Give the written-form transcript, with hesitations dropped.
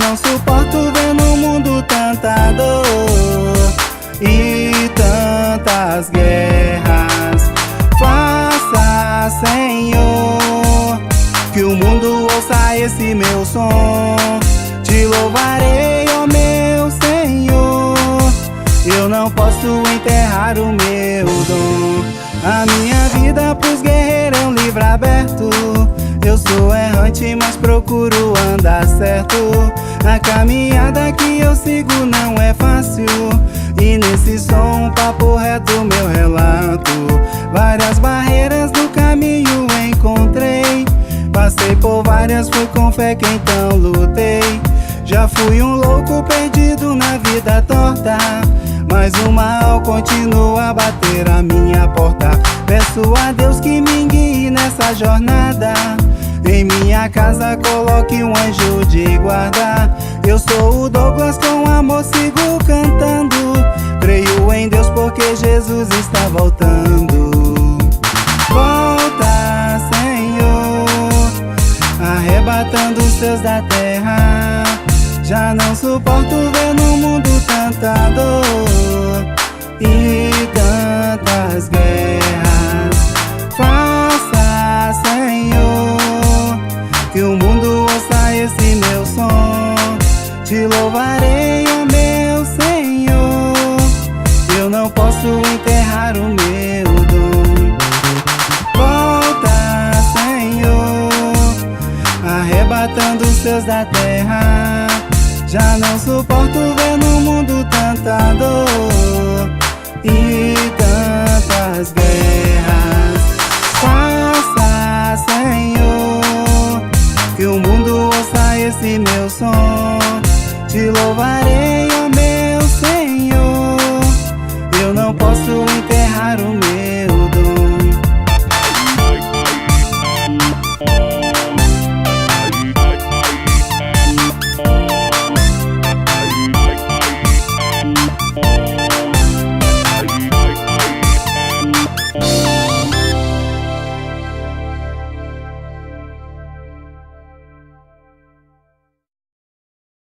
não suporto ver no mundo tanta dor e tantas guerras. Faça, Senhor, que o mundo ouça esse meu som. Te louvarei, ó meu Senhor. Eu não posso enterrar o meu dom. A minha vida pros guerreiros é um livro aberto. Eu sou errante, mas procuro andar certo. A caminhada que eu sigo não é fácil, e nesse som, papo reto, meu relato. Várias barreiras no caminho encontrei. Passei por várias, fui com fé que então lutei. Já fui um louco perdido na vida torta, mas o mal continua a bater a minha porta. Peço a Deus que me guie nessa jornada. Em minha casa coloque um anjo de guarda. Eu sou o Douglas, com amor sigo cantando. Creio em Deus porque Jesus está voltando. Volta, Senhor, arrebatando os seus da terra. Já não suporto ver no mundo tanta dor e tantas guerras. Faça, Senhor, que o mundo ouça esse meu som. Te louvarei, ó meu Senhor. Eu não posso enterrar o meu dom. Volta, Senhor, arrebatando os seus da terra. Já não suporto ver no mundo tanta dor e tantas guerras. Faça, Senhor, que o mundo ouça esse meu som. Te louvarei.